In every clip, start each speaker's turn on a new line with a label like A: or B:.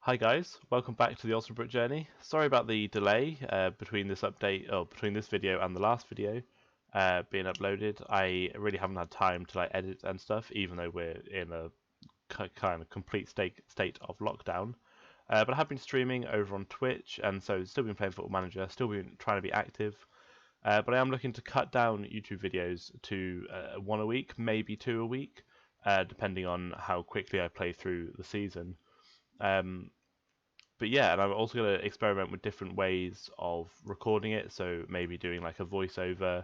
A: Hi guys, welcome back to the Osnabrück journey. Sorry about the delay between this between this video and the last video being uploaded. I really haven't had time to edit and stuff, even though we're in a kind of complete state of lockdown. But I have been streaming over on Twitch, and so still been playing Football Manager, still been trying to be active. But I am looking to cut down YouTube videos to one a week, maybe two a week, depending on how quickly I play through the season. But yeah, and I'm also going to experiment with different ways of recording it. So maybe doing a voiceover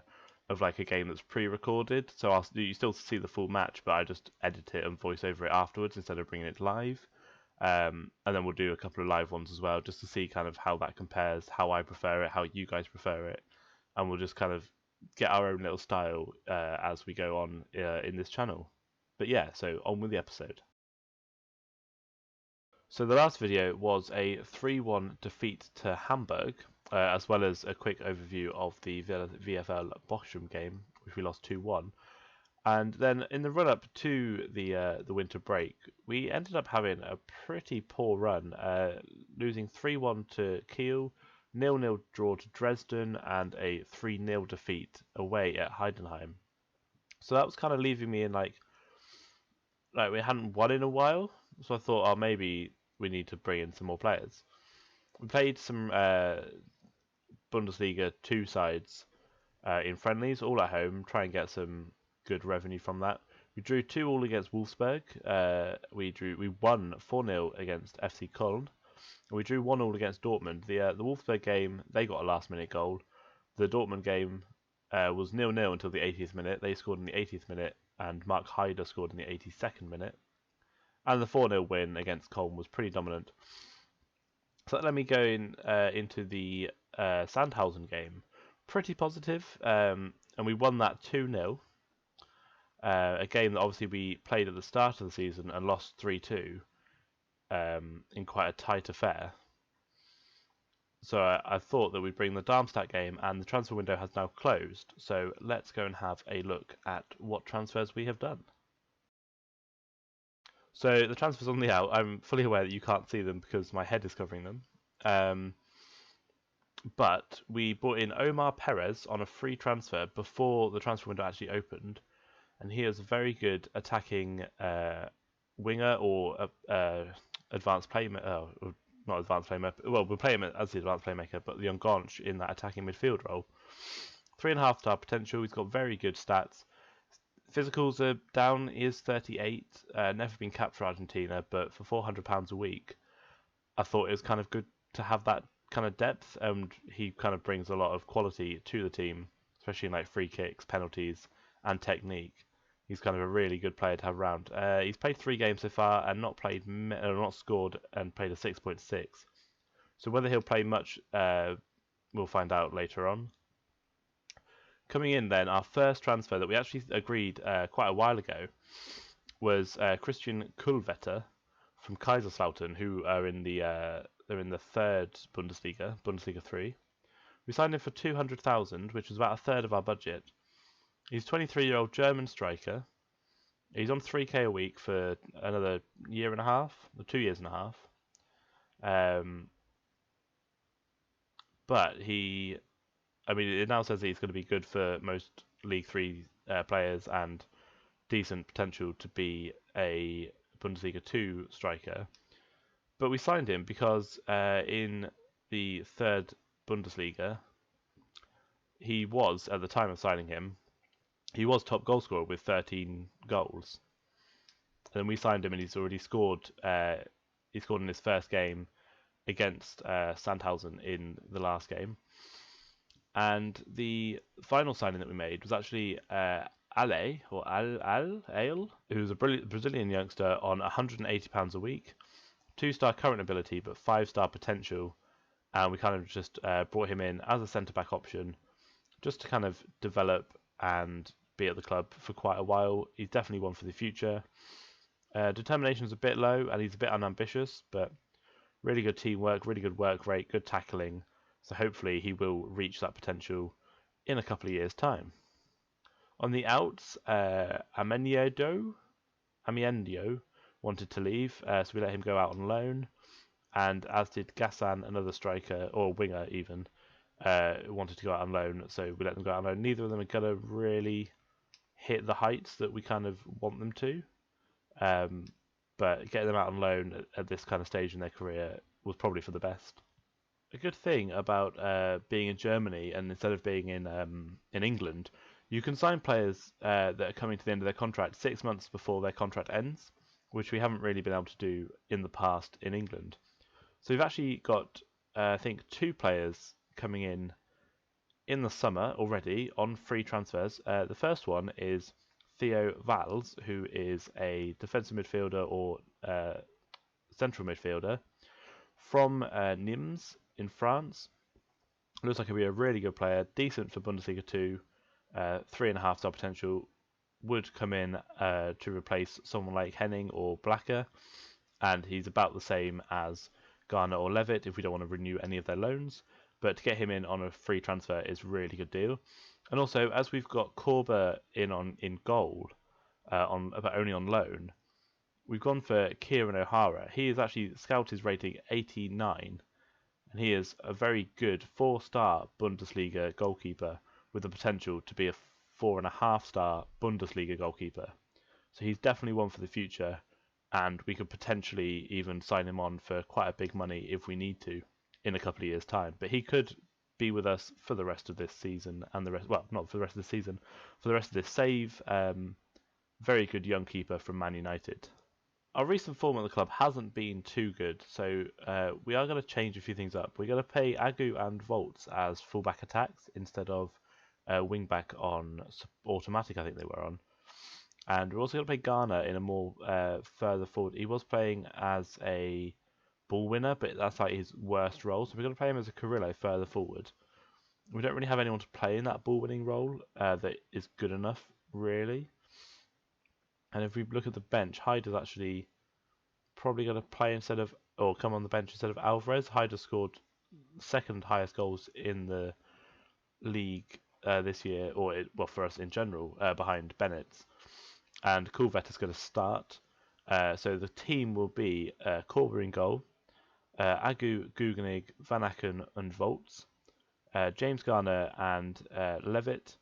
A: of a game that's pre-recorded. So you still see the full match, but I just edit it and voice over it afterwards instead of bringing it live. And then we'll do a couple of live ones as well, just to see kind of how that compares, how I prefer it, how you guys prefer it, and we'll just kind of get our own little style as we go on in this channel. But yeah, so on with the episode. So the last video was a 3-1 defeat to Hamburg, as well as a quick overview of the VfL Bochum game, which we lost 2-1. And then in the run-up to the winter break, we ended up having a pretty poor run, losing 3-1 to Kiel, 0-0 draw to Dresden, and a 3-0 defeat away at Heidenheim. So that was kind of leaving me in like we hadn't won in a while. So I thought, oh, maybe we need to bring in some more players. We played some Bundesliga 2 sides in friendlies, all at home, try and get some good revenue from that. We drew 2-2 against Wolfsburg. We won 4-0 against FC Köln. We drew 1-1 against Dortmund. The Wolfsburg game, they got a last-minute goal. The Dortmund game was 0-0 until the 80th minute. They scored in the 80th minute, and Mark Heider scored in the 82nd minute. And the 4-0 win against Köln was pretty dominant. So that let me go into the Sandhausen game. Pretty positive, and we won that 2-0. A game that obviously we played at the start of the season and lost 3-2 in quite a tight affair. So I thought that we'd bring the Darmstadt game, and the transfer window has now closed. So let's go and have a look at what transfers we have done. So the transfers on the out, I'm fully aware that you can't see them because my head is covering them. But we brought in Omar Perez on a free transfer before the transfer window actually opened, and he is a very good attacking winger or advanced playmaker. Not advanced playmaker. Well, we'll play him as the advanced playmaker, but the young Gonch in that attacking midfield role. 3.5-star potential. He's got very good stats. Physicals are down. He is 38. Never been capped for Argentina, but for £400 a week, I thought it was kind of good to have that kind of depth, and he kind of brings a lot of quality to the team, especially in free kicks, penalties, and technique. He's kind of a really good player to have around. He's played 3 games so far and not scored and played a 6.6. So whether he'll play much, we'll find out later on. Coming in then, our first transfer that we actually agreed quite a while ago was Christian Kulvetter from Kaiserslautern, who are in the they're in the third Bundesliga, Bundesliga 3. We signed him for 200,000, which was about a third of our budget. He's a 23-year-old German striker. He's on 3k a week for another year and a half, or 2 years and a half. But it now says that he's going to be good for most League 3 players and decent potential to be a Bundesliga 2 striker. But we signed him because in the third Bundesliga, he was, at the time of signing him, he was top goal scorer with 13 goals. And then we signed him and he's already scored, he scored in his first game against Sandhausen in the last game. And the final signing that we made was actually Ale, who's a Brazilian youngster on £180 a week. 2-star current ability, but 5-star potential. And we kind of just brought him in as a centre-back option, just to kind of develop and be at the club for quite a while. He's definitely one for the future. Determination's a bit low, and he's a bit unambitious, but really good teamwork, really good work rate, good tackling. So hopefully he will reach that potential in a couple of years' time. On the outs, Amiendio wanted to leave, so we let him go out on loan. and as did Gassan, another striker or winger even, wanted to go out on loan, so we let them go out on loan. Neither of them are going to really hit the heights that we kind of want them to. But getting them out on loan at this kind of stage in their career was probably for the best. A good thing about being in Germany and instead of being in England, you can sign players that are coming to the end of their contract 6 months before their contract ends, which we haven't really been able to do in the past in England. So we've actually got, I think, 2 players coming in the summer already on free transfers. The first one is Theo Valls, who is a defensive midfielder or central midfielder from Nimes in France. Looks like he'll be a really good player, decent for Bundesliga 2, 3.5-star potential. Would come in to replace someone like Henning or Blacker, and he's about the same as Garner or Levitt if we don't want to renew any of their loans. But to get him in on a free transfer is a really good deal. And also, as we've got Korber in goal, but only on loan, we've gone for Kieran O'Hara. He is actually Scout rating 89, and he is a very good 4-star Bundesliga goalkeeper with the potential to be a 4.5-star Bundesliga goalkeeper. So he's definitely one for the future, and we could potentially even sign him on for quite a big money if we need to in a couple of years' time. But he could be with us for the rest of this season and the rest. Well, not for the rest of the season, for the rest of this save. Very good young keeper from Man United. Our recent form at the club hasn't been too good, so we are going to change a few things up. We're going to play Agu and Volts as fullback attacks instead of wingback on automatic, I think they were on. And we're also going to play Garner in a more further forward. He was playing as a ball winner, but that's like his worst role. So we're going to play him as a Carrillo further forward. We don't really have anyone to play in that ball winning role that is good enough, really. And if we look at the bench, Hyder's actually probably going to play instead of, or come on the bench instead of Alvarez. Hyder scored second highest goals in the league this year, or well for us in general, behind Bennett's. And Coolvet is going to start. So the team will be Korber in goal, Agu, Guggenig, Van Aken and Volts, James Garner and Levitt,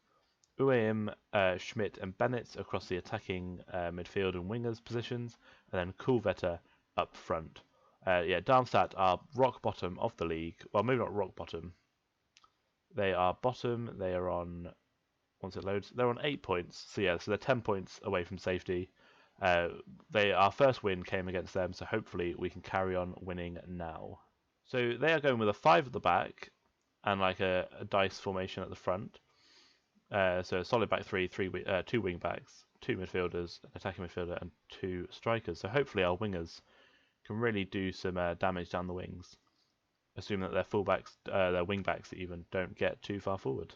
A: Ueim, Schmidt and Bennett across the attacking midfield and wingers positions, and then Coolvetter up front. Darmstadt are rock bottom of the league. Well, maybe not rock bottom. They are bottom. They are on, once it loads, they're on 8 points. So they're 10 points away from safety. Our first win came against them, so hopefully we can carry on winning now. So they are going with a 5 at the back and like a dice formation at the front. So a solid back three, 2 wing backs, 2 midfielders, an attacking midfielder, and 2 strikers. So hopefully our wingers can really do some damage down the wings, assuming that their fullbacks, their wing backs even, don't get too far forward.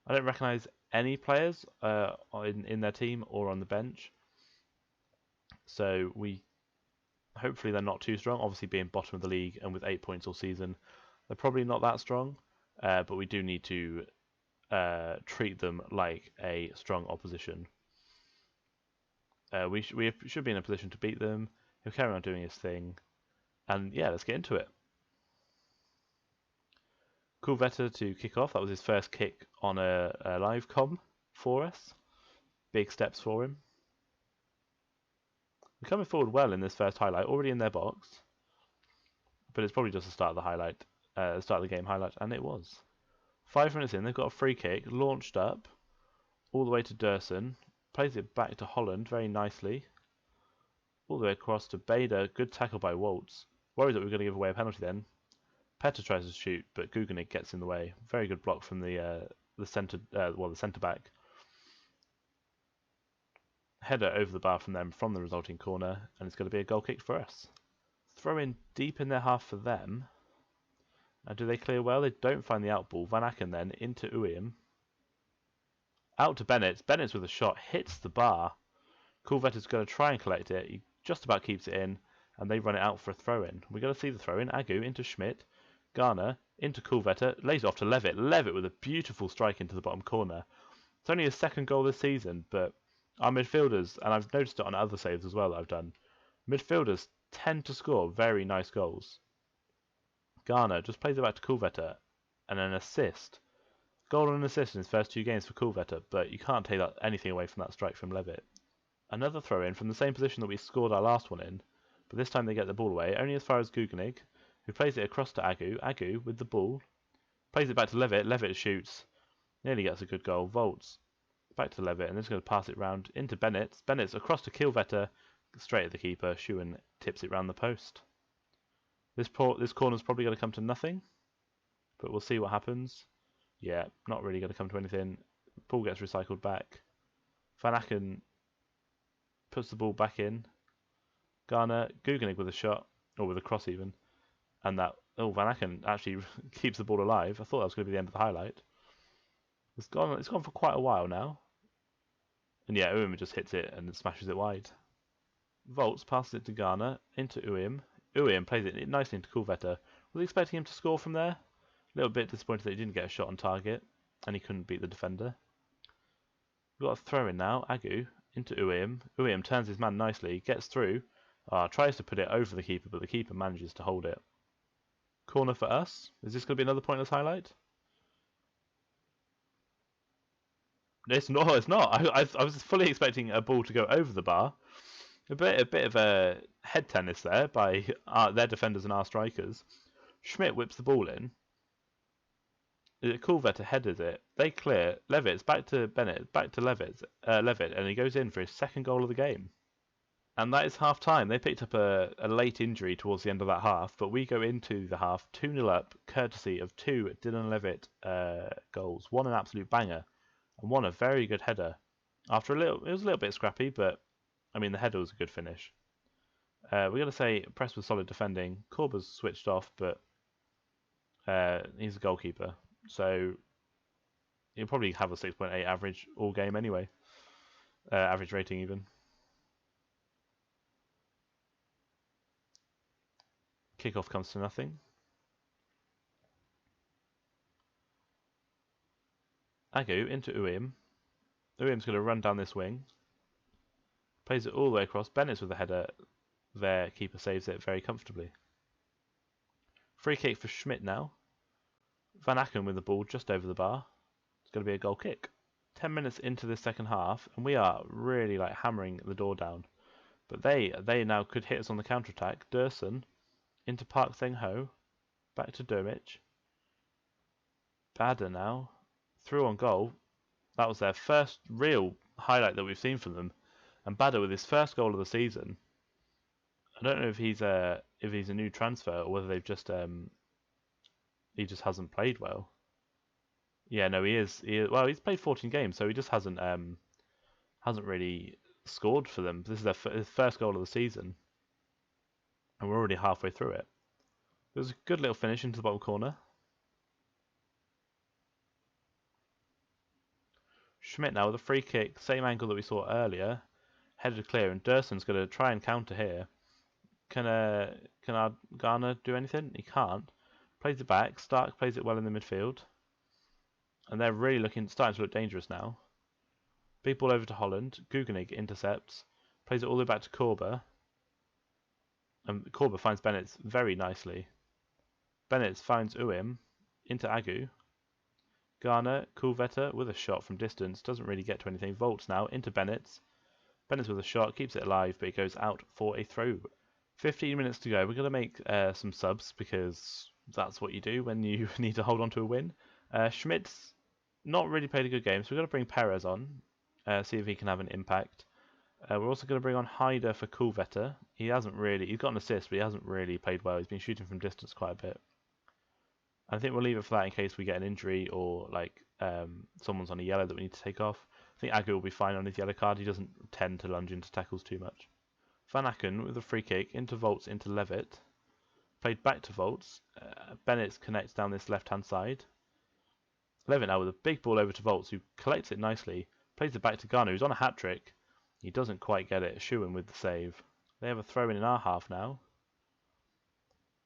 A: I don't recognise any players in their team or on the bench, so hopefully they're not too strong. Obviously, being bottom of the league and with 8 points all season, they're probably not that strong. But we do need to treat them like a strong opposition. We should be in a position to beat them. He'll carry on doing his thing, and yeah, let's get into it. Coolvetter to kick off. That was his first kick on a live com for us. Big steps for him. We're coming forward well in this first highlight, already in their box, but it's probably just the start of the highlight, start of the game highlight, and it was. 5 minutes in, they've got a free kick, launched up, all the way to Dursun, plays it back to Holland very nicely, all the way across to Bader, good tackle by Waltz. Worried that we're going to give away a penalty then. Petter tries to shoot, but Guggenig gets in the way. Very good block from the centre back. Header over the bar from them from the resulting corner, and it's going to be a goal kick for us. Throw in deep in their half for them. Do they clear well? They don't find the out ball. Van Aken then into Ueim. Out to Bennett. Bennett with a shot hits the bar. Coolvet is going to try and collect it. He just about keeps it in, and they run it out for a throw-in. We're going to see the throw-in. Agu into Schmidt. Garner into Coolvetter. Lays it off to Levitt. Levitt with a beautiful strike into the bottom corner. It's only his second goal this season, but our midfielders, and I've noticed it on other saves as well that I've done, midfielders tend to score very nice goals. Garner just plays it back to Coolvetter, and an assist. Goal and assist in his first 2 games for Coolvetter, but you can't take anything away from that strike from Levitt. Another throw in from the same position that we scored our last one in, but this time they get the ball away, only as far as Guganig, who plays it across to Agu. Agu with the ball, plays it back to Levitt. Levitt shoots, nearly gets a good goal. Volts back to Levitt, and then just going to pass it round into Bennett. Bennett's across to Coolvetter, straight at the keeper. Schuhen tips it round the post. This corner's probably going to come to nothing, but we'll see what happens. Yeah, not really going to come to anything. Ball gets recycled back. Van Aken puts the ball back in. Garner, Guganig with a shot, or with a cross even, and that Van Aken actually keeps the ball alive. I thought that was going to be the end of the highlight. It's gone for quite a while now, and yeah, Uim just hits it and smashes it wide. Volts passes it to Garner into Uim. Uim plays it nicely into Coolvetter. Was expecting him to score from there. A little bit disappointed that he didn't get a shot on target, and he couldn't beat the defender. We've got a throw in now. Agu into Uim. Uim turns his man nicely, gets through, tries to put it over the keeper, but the keeper manages to hold it. Corner for us. Is this going to be another pointless highlight? It's not. It's not. I was fully expecting a ball to go over the bar. A bit of a head tennis there by their defenders and our strikers. Schmidt whips the ball in. Coolvetter headers it. They clear. Levitt's back to Bennett. Back to Levitt, and he goes in for his second goal of the game. And that is half time. They picked up a late injury towards the end of that half, but we go into the half 2-0 up, courtesy of 2 Dylan Levitt goals. One an absolute banger, and one a very good header. It was a little bit scrappy, but I mean the header was a good finish. We got to say, press with solid defending. Korber's switched off, but he's a goalkeeper, so he'll probably have a 6.8 average all game anyway. Average rating even. Kickoff comes to nothing. Agu into Uim. Uim's going to run down this wing. Plays it all the way across. Bennett's with the header. Their keeper saves it very comfortably. Free kick for Schmidt now. Van Aken with the ball just over the bar. It's going to be a goal kick. 10 minutes into the second half, and we are really hammering the door down. But they now could hit us on the counter-attack. Dursun into Park Seng-ho. Back to Durmich. Bader now. Through on goal. That was their first real highlight that we've seen from them. And Bader with his first goal of the season. I don't know if he's a new transfer or whether they've just he just hasn't played well. Yeah, no, he is. Well, he's played 14 games, so he just hasn't really scored for them. This is his first goal of the season, and we're already halfway through it. It was a good little finish into the bottom corner. Schmidt now with a free kick, same angle that we saw earlier, headed clear, and Dursun's going to try and counter here. Can our Garner do anything? He can't. Plays it back. Stark plays it well in the midfield. And they're really starting to look dangerous now. Big ball over to Holland. Guganig intercepts. Plays it all the way back to Korber. And Korber finds Bennett very nicely. Bennett finds Uim into Agu. Garner, Coolvetter with a shot from distance. Doesn't really get to anything. Volts now into Bennett. Bennett with a shot. Keeps it alive, but it goes out for a throw. 15 minutes to go. We're going to make some subs because that's what you do when you need to hold on to a win. Schmidt's not really played a good game, so we're going to bring Perez on, see if he can have an impact. We're also going to bring on Haider for Coolvetter. He's got an assist, but he hasn't really played well. He's been shooting from distance quite a bit. I think we'll leave it for that in case we get an injury or someone's on a yellow that we need to take off. I think Agu will be fine on his yellow card. He doesn't tend to lunge into tackles too much. Van Aken with a free kick into Volts into Levitt. Played back to Volts. Bennett connects down this left-hand side. Levitt now with a big ball over to Volts, who collects it nicely. Plays it back to Garner, who's on a hat-trick. He doesn't quite get it. Schuhen with the save. They have a throw-in our half now.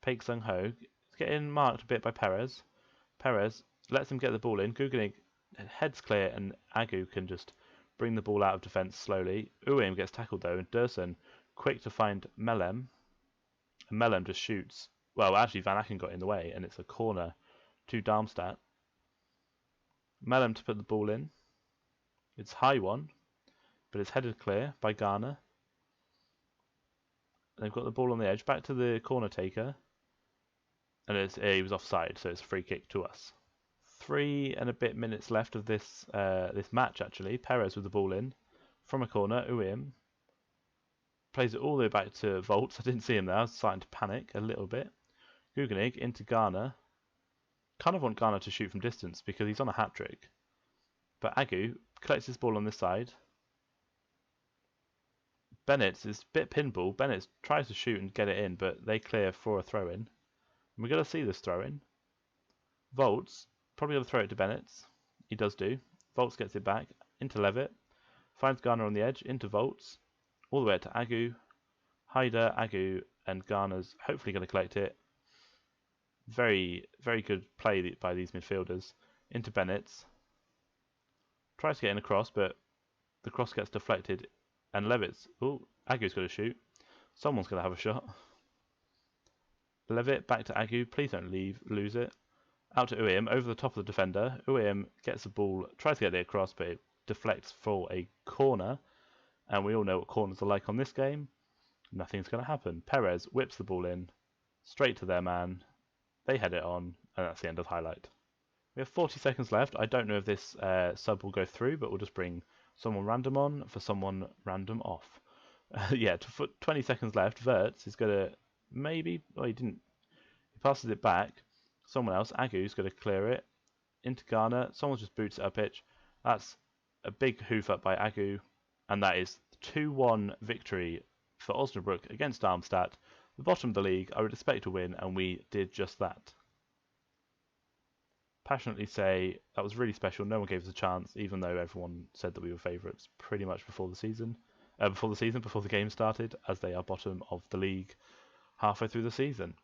A: Park Seng-ho. It's getting marked a bit by Perez. Perez lets him get the ball in. Guganig heads clear, and Agu can just bring the ball out of defence slowly. Uim gets tackled though, and Dursun quick to find Melem. And Melem just shoots Well, actually, Van Aken got in the way, and it's a corner to Darmstadt. Mellem to put the ball in. It's high one, but it's headed clear by Garner. They've got the ball on the edge, back to the corner taker, and he was offside, so it's a free kick to us. 3 and a bit minutes left of this this match, actually. Perez with the ball in from a corner. Uim plays it all the way back to Volts. I didn't see him there. I was starting to panic a little bit. Guganig into Garner. Kind of want Garner to shoot from distance because he's on a hat-trick. But Agu collects his ball on this side. Bennett is a bit pinball. Bennett tries to shoot and get it in, but they clear for a throw-in. We're going to see this throw-in. Volts probably going to throw it to Bennett. He does do. Volts gets it back into Levitt. Finds Garner on the edge, into Volts. All the way to Agu. Haider, Agu, and Garner's hopefully going to collect it. Very, very good play by these midfielders. Into Bennett. Tries to get in a cross, but the cross gets deflected. And Levitt's... Oh, Agu's got to shoot. Someone's going to have a shot. Levitt back to Agu. Please don't lose it. Out to Uim, over the top of the defender. Uim gets the ball, tries to get it across, but it deflects for a corner. And we all know what corners are like on this game. Nothing's going to happen. Perez whips the ball in, straight to their man. They head it on, and that's the end of the highlight. We have 40 seconds left. I don't know if this sub will go through, but we'll just bring someone random on for someone random off. Yeah, 20 seconds left. Wirtz is going to maybe... Oh, he didn't. He passes it back. Someone else, Agu's going to clear it into Garner. Someone just boots it up pitch. That's a big hoof up by Agu, and that is 2-1 victory for Osnabrück against Darmstadt. The bottom of the league, I would expect to win, and we did just that. Passionately say that was really special. No one gave us a chance, even though everyone said that we were favourites pretty much before the season. Before the game started, as they are bottom of the league halfway through the season.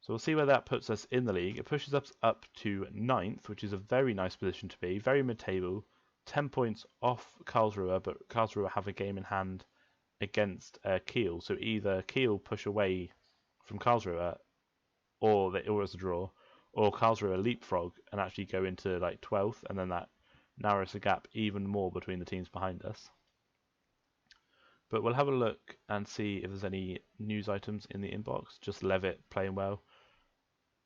A: So we'll see where that puts us in the league. It pushes us up to 9th, which is a very nice position to be. Very mid-table. 10 points off Karlsruhe, but Karlsruhe have a game in hand against Kiel. So either Kiel push away from Karlsruhe, or it's a draw, or Karlsruhe leapfrog and actually go into like 12th, and then that narrows the gap even more between the teams behind us. But we'll have a look and see if there's any news items in the inbox. Just Levitt playing well.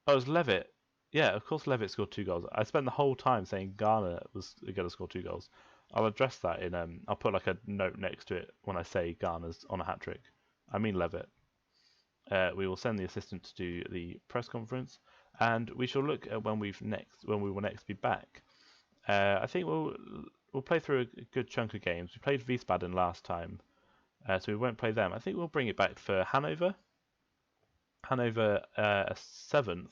A: Oh, it was Levitt. Yeah, of course Levitt scored 2 goals. I spent the whole time saying Garner was going to score 2 goals. I'll address that in... I'll put like a note next to it when I say Garner's on a hat-trick. I mean Levitt. We will send the assistant to do the press conference, and we shall look at when we will next be back. I think we'll play through a good chunk of games. We played Wiesbaden last time. So we won't play them. I think we'll bring it back for Hanover. Hanover 7th.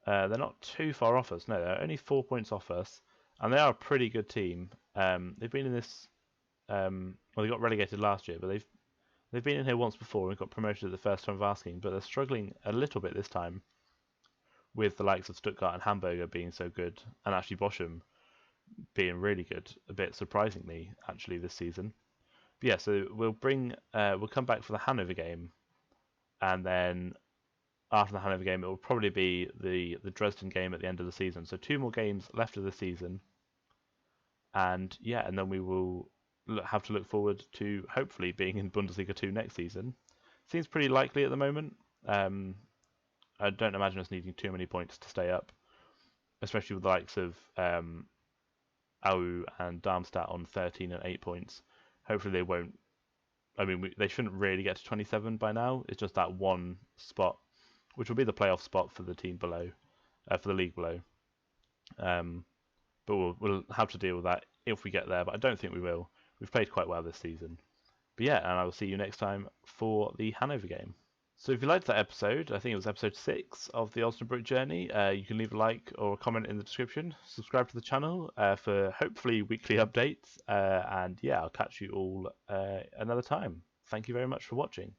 A: They're not too far off us. No, they're only 4 points off us. And they are a pretty good team. They've been in this... well, they got relegated last year, but they've been in here once before and got promoted at the first time of asking. But they're struggling a little bit this time with the likes of Stuttgart and Hamburger being so good. And actually Bochum being really good. A bit surprisingly, actually, this season. But yeah, so we'll come back for the Hanover game, and then after the Hanover game, it will probably be the Dresden game at the end of the season. So 2 more games left of the season, and yeah, and then we will have to look forward to hopefully being in Bundesliga 2 next season. Seems pretty likely at the moment. I don't imagine us needing too many points to stay up, especially with the likes of Aue and Darmstadt on 13 and 8 points. Hopefully they won't. I mean, they shouldn't really get to 27 by now. It's just that one spot, which will be the playoff spot for the team below, for the league below. But we'll have to deal with that if we get there. But I don't think we will. We've played quite well this season. But yeah, and I will see you next time for the Hanover game. So if you liked that episode, I think it was episode 6 of the Osnabrück journey, you can leave a like or a comment in the description. Subscribe to the channel for hopefully weekly updates. And yeah, I'll catch you all another time. Thank you very much for watching.